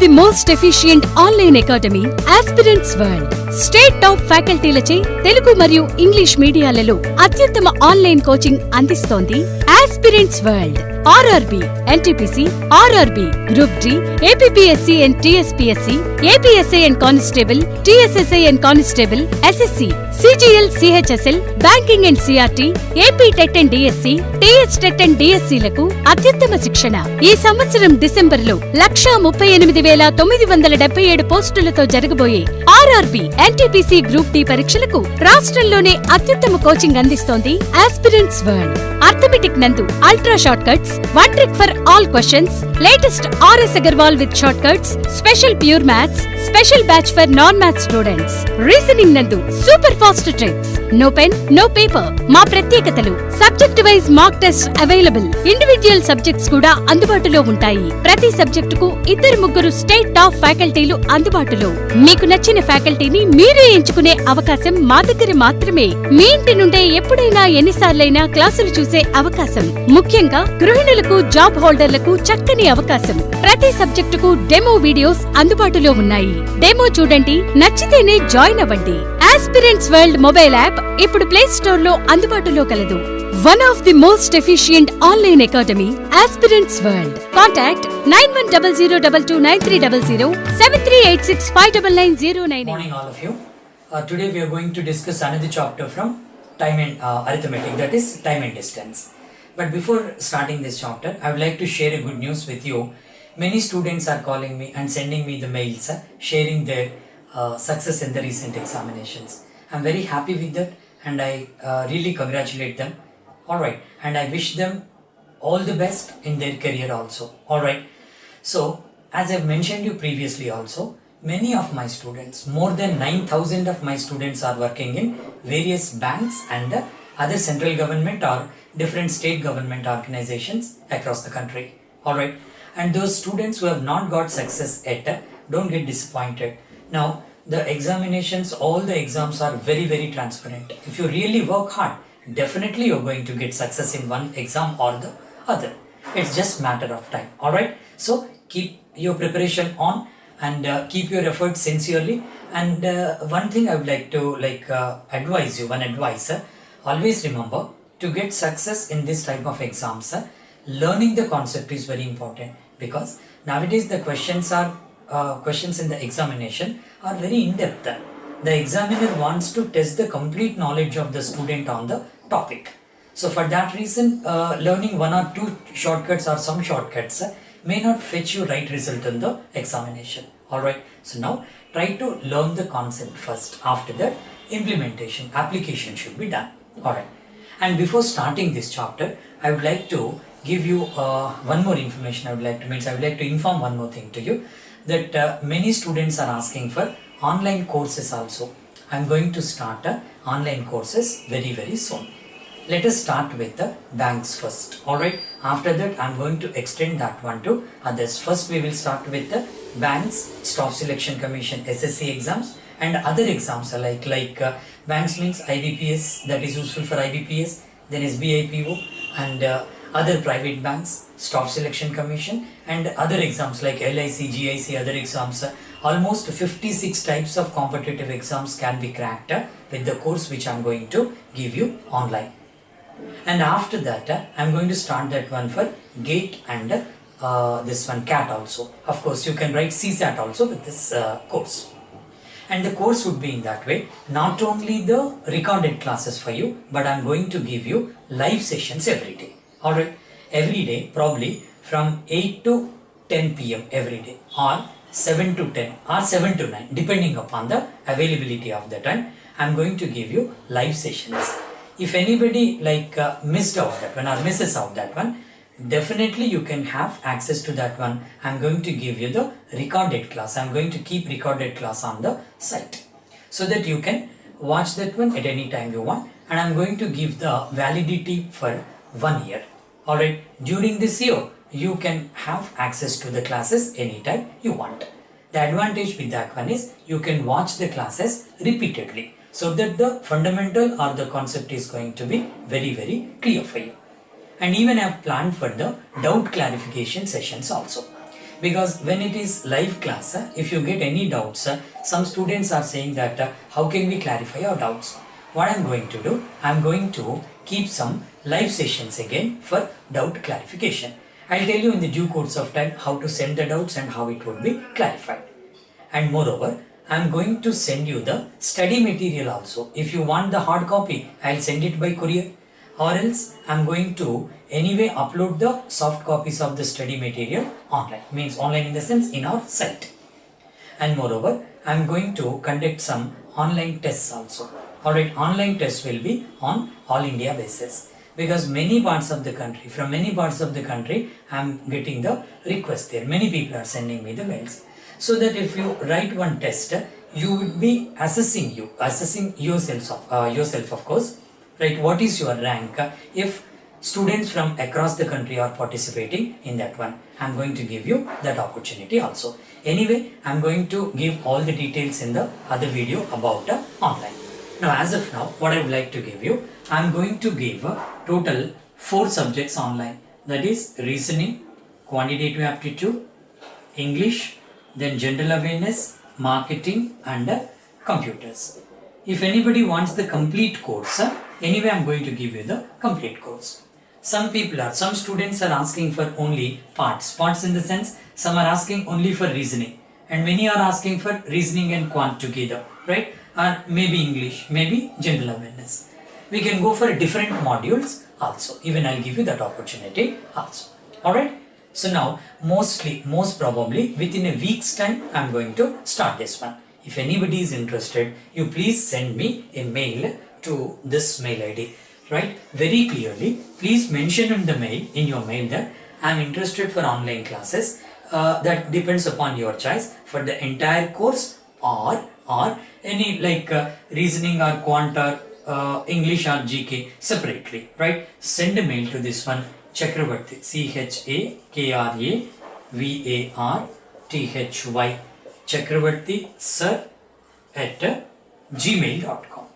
the most efficient online academy, Aspirants World. State top ఫ్యాకల్టీలచే Telugu మరియు English మీడియాలలో అత్యుత్తమ online coaching అందిస్తోంది Aspirants World. RRB, NTPC, RRB, Group D, APPSC and TSPSC, APSA and Constable, TSSA and Constable, SSC, CGL, CHSL, Banking and CRT, AP TET and DSC, TS TET and DSC లకు అత్యుత్తమ శిక్షణ. ఈ సంవత్సరం డిసెంబర్లో 1,38,977 పోస్టులతో జరగబోయే RRB, NTPC Group D పరీక్షలకు రాష్ట్రంలోనే అత్యుత్తమ కోచింగ్ అందిస్తోంది Aspirants World. Arithmetic నందు ultra short cuts, one trick for all questions, latest RS Agarwal with shortcuts, special pure maths, special batch for non-math students. Reasoning నందు super fast tricks, no pen, no paper. మా ప్రత్యేకతలు subject wise mock test available. Individual subjects కూడా అందుబాటులో ఉంటాయి. ప్రతి సబ్జెక్టుకు 2-3 state top ఫ్యాకల్టీలు అందుబాటులో. మీకు నచ్చిన ఫ్యాకల్టీని మీరే ఎంచుకునే అవకాశం మా దగ్గర మాత్రమే. మీ ఇంటి నుండే ఎప్పుడైనా ఎన్నిసార్లైనా క్లాసులు చూసే అవకాశం. ముఖ్యంగా గృహిణులకు, జాబ్ హోల్డర్లకు చక్కని అవకాశం. ప్రతి సబ్జెక్టుకు డెమో వీడియోస్ అందుబాటులో ఉన్నాయి. డెమో చూడండి, నచ్చితేనే జాయిన్ అవ్వండి. ఆస్పిరెంట్స్ వరల్డ్ మొబైల్ యాప్ ఇప్పుడు ప్లే స్టోర్ లో అందుబాటులో కలదు. One of the most efficient online academy, Aspirants World. Contact 9100229300 7386599098. Morning all of you. Today we are going to discuss another chapter from time and arithmetic, that is time and distance. But before starting this chapter, I would like to share a good news with you. Many students are calling me and sending me the mails sharing their success in the recent examinations. I'm very happy with that and I really congratulate them. Alright, and I wish them all the best in their career also. Alright, so as I've mentioned you previously also, many of my students, more than 9,000 of my students are working in various banks and other central government or different state government organizations across the country. Alright, and those students who have not got success yet, don't get disappointed. Now, the examinations, all the exams are very, very transparent. If you really work hard, definitely you're going to get success in one exam or the other. It's just matter of time. Alright, so keep your preparation on and keep your efforts sincerely. And one thing I would like to advise you, one advice, always remember to get success in this type of exams, learning the concept is very important, because nowadays the questions in the examination are very in-depth. The examiner wants to test the complete knowledge of the student on the topic. So for that reason, learning 1 or 2 shortcuts or some shortcuts may not fetch you right result in the examination. Alright, so now try to learn the concept first. After that, implementation, application should be done. Alright, and before starting this chapter, I would like to give you one more information. I would like to inform one more thing to you, that many students are asking for online courses also. I am going to start online courses very, very soon. Let us start with the banks first. Alright, after that I am going to extend that one to others. First we will start with the banks, Staff Selection Commission, SSC exams and other exams like banks means IBPS, that is useful for IBPS, then SBIPO and other private banks, Staff Selection Commission and other exams like LIC, GIC, other exams. Almost 56 types of competitive exams can be cracked with the course which I am going to give you online. And after that, I am going to start that one for GATE and this one CAT also. Of course, you can write CSAT also with this course. And the course would be in that way, not only the recorded classes for you, but I am going to give you live sessions every day. Alright, every day probably from 8 to 10 p.m. every day, or 7 to 10 or 7 to 9 depending upon the availability of the time. I am going to give you live sessions. If anybody missed out that one or misses out that one, definitely you can have access to that one. I am going to give you the recorded class. I am going to keep recorded class on the site so that you can watch that one at any time you want, and I am going to give the validity for 1 year. Alright, during this year you can have access to the classes anytime you want. The advantage with that one is you can watch the classes repeatedly, so that the fundamental or the concept is going to be very, very clear for you. And even I have planned for the doubt clarification sessions also. because when it is live class, if you get any doubts, some students are saying that how can we clarify our doubts. What I'm going to do, I'm going to keep some live sessions again for doubt clarification. I'll tell you in the due course of time how to send the doubts and how it would be clarified. And moreover, I'm going to send you the study material also. If you want the hard copy, I'll send it by courier, or else I'm going to anyway upload the soft copies of the study material online. Means online in the sense in our site. And moreover, I'm going to conduct some online tests also. Alright, online tests will be on all India basis, because many parts of the country, from many parts of the country, I'm getting the request there. Many people are sending me the mails. So that if you write one test, you would be assessing yourself of course, right? What is your rank if students from across the country are participating in that one? I'm going to give you that opportunity also. Anyway, I'm going to give all the details in the other video about online. Now, as of now, what I would like to give you, I'm going to give total 4 subjects online. That is reasoning, quantitative aptitude, English, then general awareness, marketing and computers. If anybody wants the complete course, anyway I'm going to give you the complete course. Some students are asking for only parts in the sense, some are asking only for reasoning, and many are asking for reasoning and quant together, right? Or maybe English, maybe general awareness. We can go for different modules also. Even I'll give you that opportunity also. Alright? So now, most probably within a week's time, I'm going to start this one. If anybody is interested, you please send me a mail to this mail ID. Right? Very clearly, please mention in your mail that I'm interested for online classes. That depends upon your choice for the entire course or any like reasoning or quant or English or GK separately. Right? Send a mail to this one. Chakravarti, CHAKRAVARTHY, Chakravarti sir at gmail.com.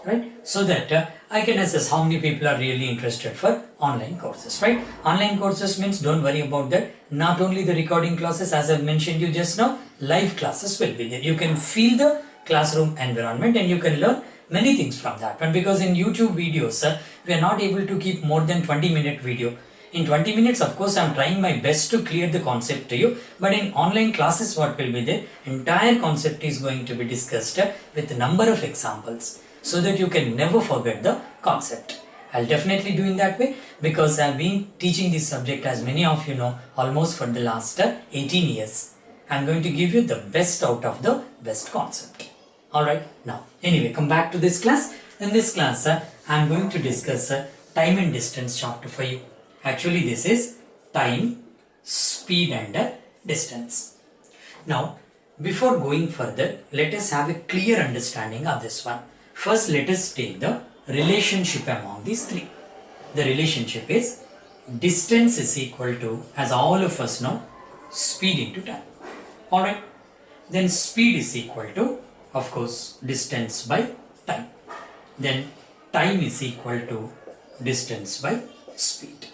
Right? So that I can assess how many people are really interested for online courses. Right? Online courses means don't worry about that. Not only the recording classes, as I mentioned you just now, live classes will be there. You can feel the classroom environment and you can learn many things from that one, because in YouTube videos, we are not able to keep more than 20-minute video. In 20 minutes, of course, I am trying my best to clear the concept to you, but in online classes, what will be there? Entire concept is going to be discussed with a number of examples, so that you can never forget the concept. I'll definitely do in that way, because I've been teaching this subject, as many of you know, almost for the last 18 years. I'm going to give you the best out of the best concept. Alright, now, anyway, come back to this class. In this class, I'm going to discuss time and distance chapter for you. Actually, this is time, speed and distance. Now, before going further, let us have a clear understanding of this one. First, let us take the relationship among these three. The relationship is distance is equal to, as all of us know, speed into time. Alright, then speed is equal to, of course, distance by time. Then time is equal to distance by speed.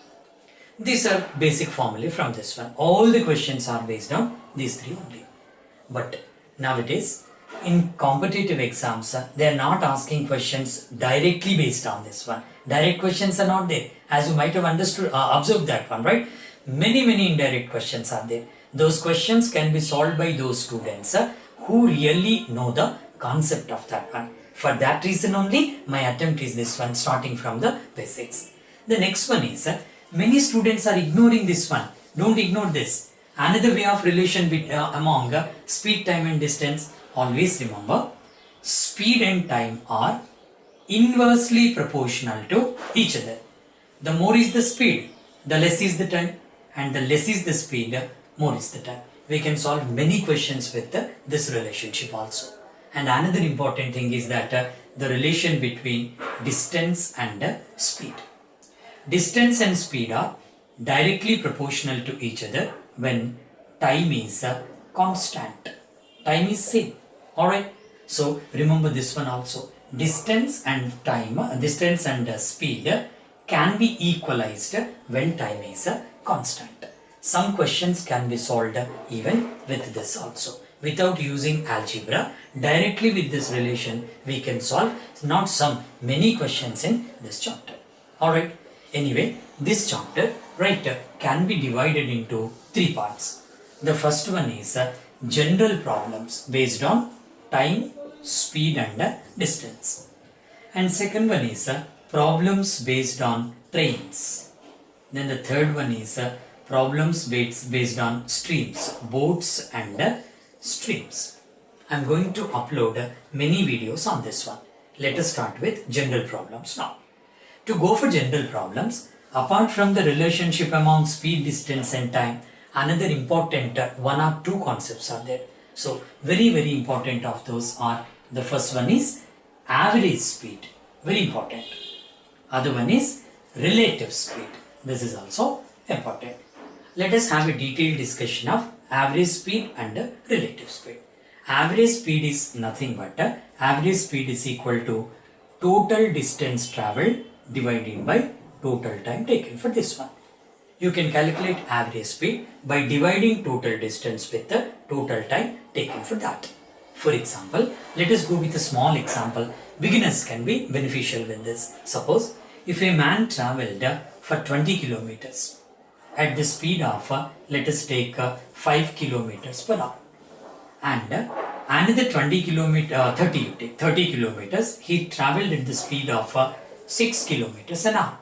These are basic formulae from this one. All the questions are based on these three only. But nowadays, in competitive exams, they are not asking questions directly based on this one. Direct questions are not there. As you might have observed that one, right? Many indirect questions are there. Those questions can be solved by those students who really know the concept of that one. For that reason only, my attempt is this one, starting from the basics. The next one is, many students are ignoring this one. Don't ignore this. Another way of relation among speed, time and distance, always remember, speed and time are inversely proportional to each other. The more is the speed, the less is the time, and the less is the speed, more is the time. We can solve many questions with this relationship also. And another important thing is that the relation between distance and speed. Distance and speed are directly proportional to each other when time is constant. Time is same. Alright. So remember this one also. Distance and time, distance and speed can be equalized when time is constant. Some questions can be solved even with this also. Without using algebra, directly with this relation, we can solve not some, many questions in this chapter. Alright, anyway, this chapter, right, can be divided into three parts. The first one is general problems based on time, speed and distance. And second one is problems based on trains. Then the third one is problems based on streams, boats and streams. I am going to upload many videos on this one. Let us start with general problems now. To go for general problems, apart from the relationship among speed, distance and time, another important one or two concepts are there. So very important of those are, the first one is average speed, very important. Other one is relative speed. This is also important. Let us have a detailed discussion of average speed and relative speed. Average speed is nothing but average speed is equal to total distance travelled divided by total time taken for this one. You can calculate average speed by dividing total distance with the total time taken for that. For example, let us go with a small example. Beginners can be beneficial with this. Suppose if a man travelled for 20 kilometers at the speed of let us take 5 kilometers per hour, and another 30 kilometers he travelled at the speed of 6 kilometers an hour.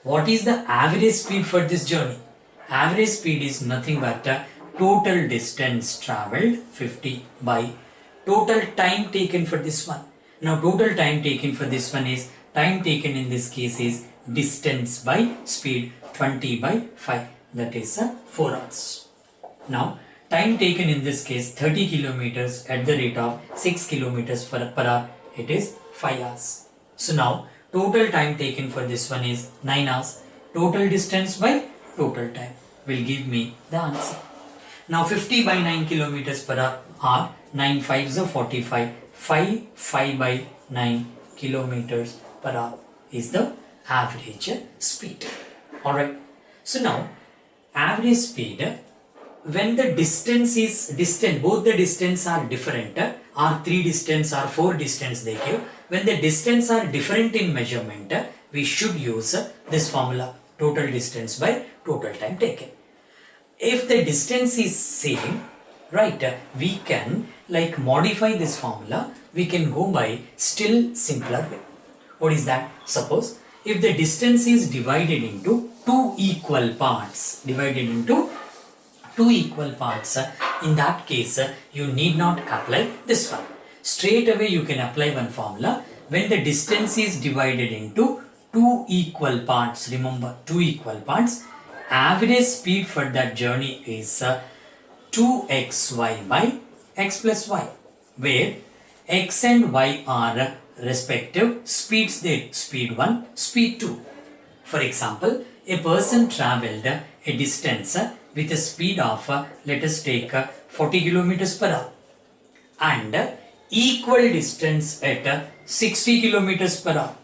What is the average speed for this journey? Average speed is nothing but total distance travelled 50 by total time taken for this one. Now total time taken for this one is, time taken in this case is distance by speed, 20 by 5, that is 4 hours. Now time taken in this case 30 kilometers at the rate of 6 kilometers per hour, it is 5 hours. So now total time taken for this one is 9 hours. Total distance by total time will give me the answer. Now 50 by 9 kilometers per hour are 9 5s are 45. 5 by 9 kilometers per hour is the average speed. Alright. So now average speed, when the distance is distant, both the distance are different, or 3 distance or 4 distance they give. When the distance are different in measurement, we should use this formula, total distance by total time taken. If the distance is same, right, we can like modify this formula, we can go by still simpler way. What is that? Suppose if the distance is divided into two equal parts, in that case you need not apply this one. Straight away you can apply one formula. When the distance is divided into two equal parts, remember two equal parts, average speed for that journey is 2xy by x plus y, where x and y are respective speeds there, speed 1, speed 2. For example, a person travelled a distance with a speed of let us take 40 kilometers per hour and equal distance at 60 kilometers per hour.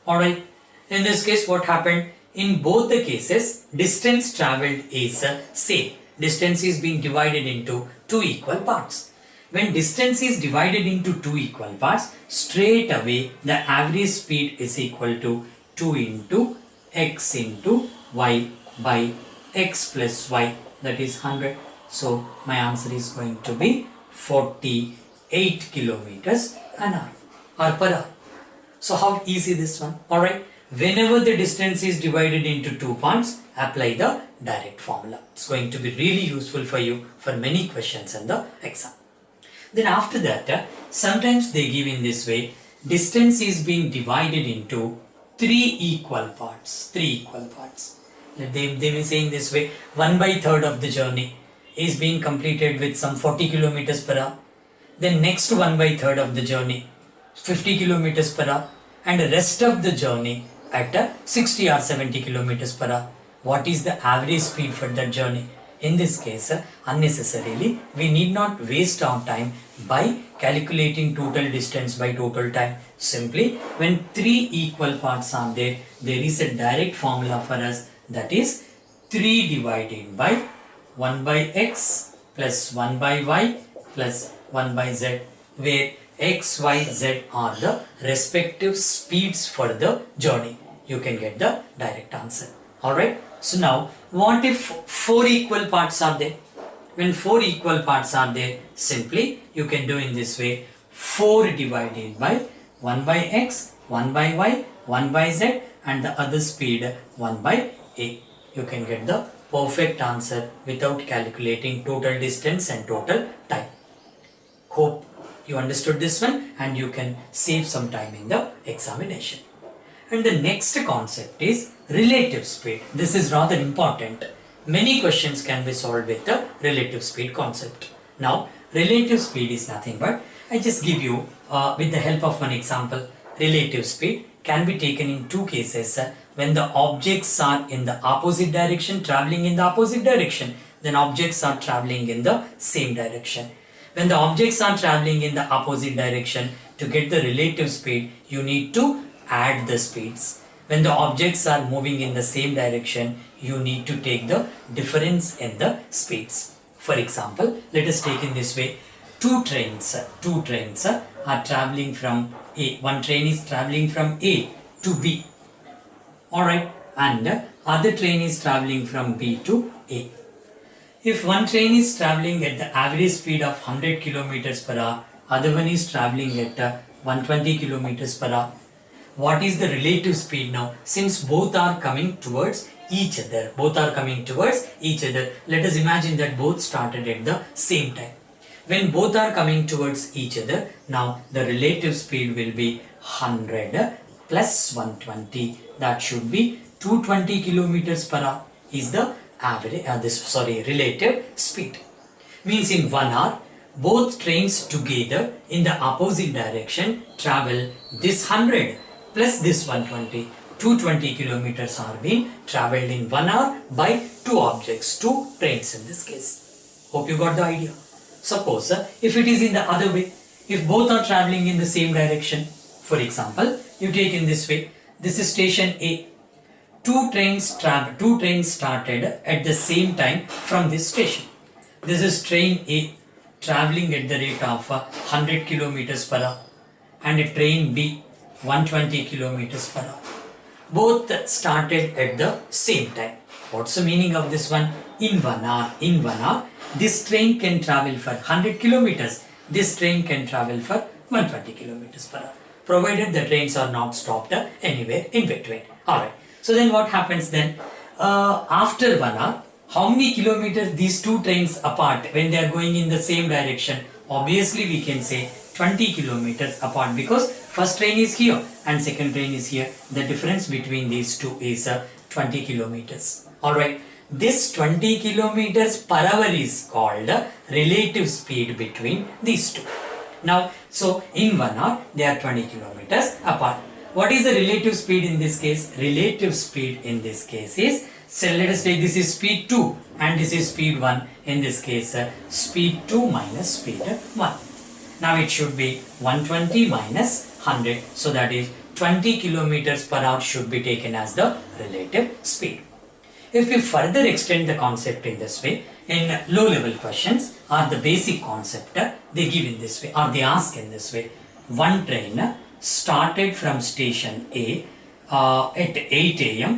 Alright, in this case what happened? In both the cases, distance travelled is same. Distance is being divided into two equal parts. When distance is divided into two equal parts, straight away the average speed is equal to 2 into x into y by x plus y, that is 100. So my answer is going to be 48 kilometers an hour or per hour. So how easy this one? Alright, whenever the distance is divided into two parts, apply the direct formula. It's going to be really useful for you for many questions in the exam. Then after that, sometimes they give in this way, distance is being divided into three equal parts. They may say in this way, 1/3 of the journey is being completed with some 40 kilometers per hour. Then next 1/3 of the journey, 50 kilometers per hour, and the rest of the journey at 60 or 70 kilometers per hour. What is the average speed for that journey? In this case, unnecessarily, we need not waste our time by calculating total distance by total time? Simply, when 3 equal parts are there, there is a direct formula for us, that is 3 divided by 1 by x plus 1 by y plus 1 by z, where x, y, z are the respective speeds for the journey. You can get the direct answer. Alright. So now, what if 4 equal parts are there? When 4 equal parts are there, simply you can do in this way: 4 divided by 1 by x, 1 by y, 1 by z, and the other speed 1 by a. You can get the perfect answer without calculating total distance and total time. Hope you understood this one and you can save some time in the examination. And the next concept is relative speed. This is rather important. Many questions can be solved with the relative speed concept. Now, relative speed is nothing but, I just give you with the help of one example. Relative speed can be taken in two cases. When the objects are in the opposite direction, traveling in the opposite direction, then objects are traveling in the same direction. When the objects are traveling in the opposite direction, to get the relative speed, you need to add the speeds. When the objects are moving in the same direction, you need to take the difference in the speeds. For example, let us take in this way: two trains are traveling from A. One train is traveling from A to B. Alright, and other train is traveling from B to A. If one train is traveling at the average speed of 100 kilometers per hour, other one is traveling at 120 kilometers per hour. What is the relative speed now? Since both are coming towards each other, let us imagine that both started at the same time. When both are coming towards each other, now the relative speed will be 100 plus 120. That should be 220 kilometers per hour is the average, relative speed. Means in 1 hour, both trains together in the opposite direction travel this 100 plus this 120. 220 kilometers are being traveled in 1 hour by two objects, two trains in this case. Hope you got the idea. Suppose if it is in the other way, if both are travelling in the same direction, for example, you take in this way: this is station A. Two trains started at the same time from this station. This is train A travelling at the rate of 100 kilometers per hour, and a train B 120 kilometers per hour. Both started at the same time. What's the meaning of this one? In 1 hour, this train can travel for 100 kilometers. This train can travel for 120 kilometers per hour, provided the trains are not stopped anywhere in between. Alright. So then what happens then? After 1 hour, how many kilometers these two trains apart when they are going in the same direction? Obviously we can say 20 kilometers apart, because first train is here and second train is here. The difference between these two is 20 kilometers. Alright. This 20 kilometers per hour is called relative speed between these two. Now, so in 1 hour, they are 20 kilometers apart. What is the relative speed in this case? Relative speed in this case is, so let us take this is speed 2 and this is speed 1. In this case, speed 2 minus speed 1. Now it should be 120 minus 100. So that is 20 kilometers per hour should be taken as the relative speed. If we further extend the concept in this way, in low level questions or the basic concept, they give in this way or they ask in this way: one train started from station A at 8 am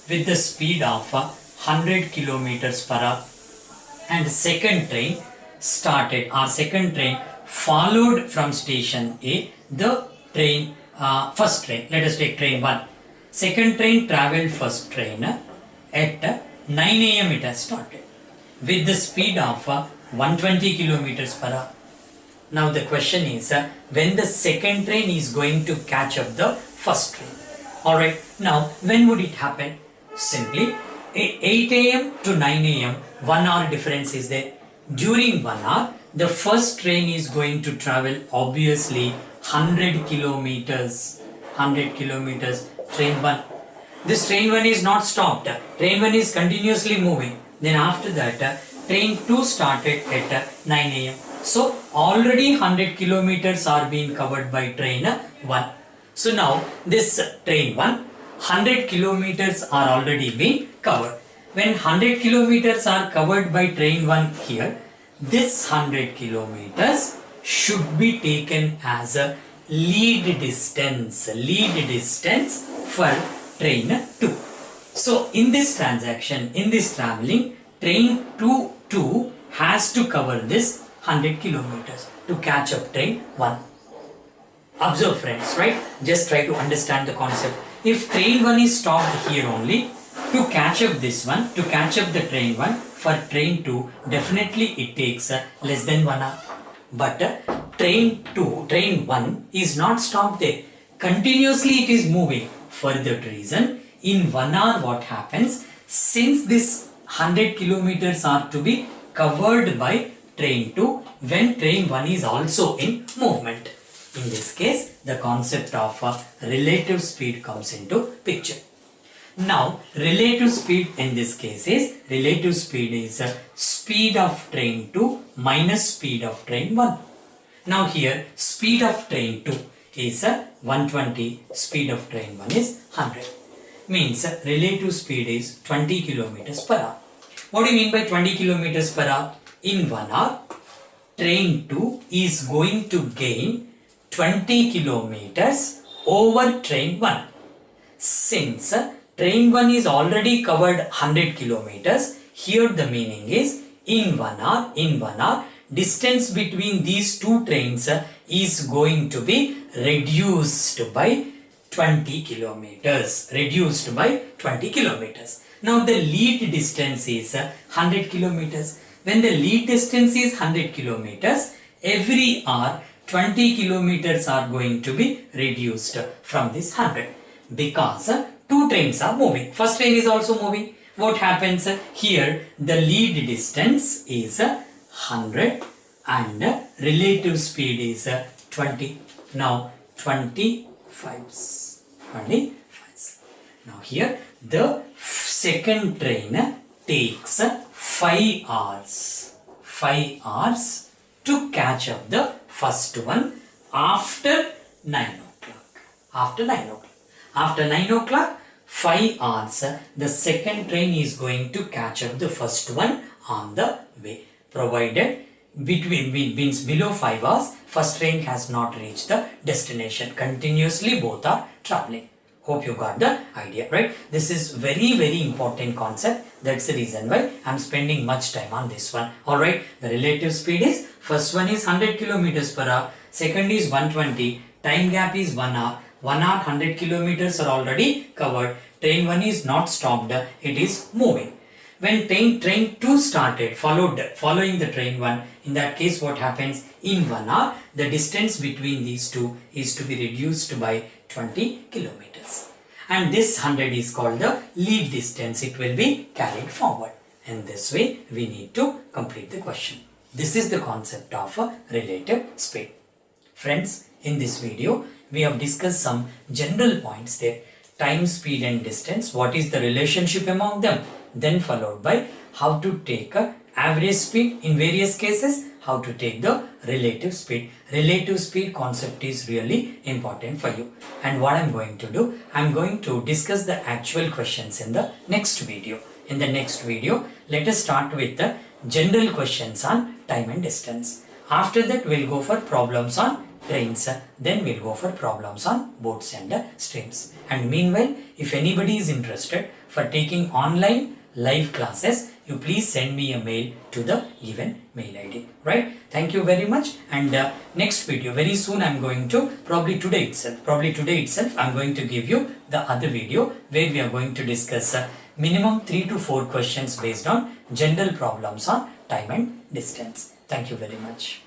with the speed of 100 kilometers per hour, and second train followed from station A the train, first train, let us take train 1. Second train travelled first train at 9 am it has started with the speed of 120 kilometers per hour. Now the question is when the second train is going to catch up the first train. Alright, now when would it happen? Simply 8 am to 9 am, 1 hour difference is there. During 1 hour, the first train is going to travel obviously 100 kilometers. Train 1. This train 1 is not stopped. Train 1 is continuously moving. Then after that, train 2 started at 9 am. So already 100 kilometers are being covered by train 1. So now this train 1, 100 kilometers are already being covered. When 100 kilometers are covered by train 1 here, this 100 kilometers should be taken as a lead distance for train 2. So in this transaction, in this traveling, train 2 has to cover this 100 kilometers to catch up train 1. Observe friends, right? Just try to understand the concept. If train 1 is stopped here only, to catch up this one, to catch up the train 1 for train 2, definitely it takes less than 1 hour. But train 1 is not stopped there. Continuously it is moving. For that reason, in 1 hour what happens, since this 100 kilometers are to be covered by train 2 when train 1 is also in movement. In this case, the concept of relative speed comes into picture. Now, relative speed in this case is, relative speed is speed of train 2 minus speed of train 1. Now here, speed of train 2 is 120, speed of train 1 is 100. Means relative speed is 20 kilometers per hour. What do you mean by 20 kilometers per hour? In 1 hour, train 2 is going to gain 20 kilometers over train 1. Since train 1 is already covered 100 kilometers, here the meaning is in 1 hour, distance between these two trains is going to be reduced by 20 kilometers. Now the lead distance is 100 kilometers. When the lead distance is 100 kilometers, every hour 20 kilometers are going to be reduced from this 100 because two trains are moving. First train is also moving. What happens here? The lead distance is 100 and relative speed is 20. Now 25. Now here the second train takes 5 hours. 5 hours to catch up the first one after 9 o'clock. After 9 o'clock, 5 hours, the second train is going to catch up the first one on the way. Provided means below 5 hours, first train has not reached the destination. Continuously both are traveling. Hope you got the idea, right? This is very important concept. That's the reason why I'm spending much time on this one. Alright, the relative speed is, first one is 100 kilometers per hour, second is 120, time gap is 1 hour. 1 hour 100 kilometers are already covered. Train 1 is not stopped, it is moving. When train 2 started, following the train 1, in that case what happens? In 1 hour, the distance between these two is to be reduced by 20 kilometers. And this 100 is called the lead distance. It will be carried forward. And this way, we need to complete the question. This is the concept of relative speed. Friends, in this video, we have discussed some general points there. Time, speed and distance. What is the relationship among them? Then followed by how to take average speed in various cases, how to take the relative speed. Relative speed concept is really important for you. And what I'm going to do, I'm going to discuss the actual questions in the next video. In the next video, let us start with the general questions on time and distance. After that, we'll go for problems on trains. Then we'll go for problems on boats and streams. And meanwhile, if anybody is interested for taking online live classes, you please send me a mail to the given mail ID. Right? Thank you very much. And next video, very soon I'm going to, probably today itself, I'm going to give you the other video where we are going to discuss minimum 3 to 4 questions based on general problems on time and distance. Thank you very much.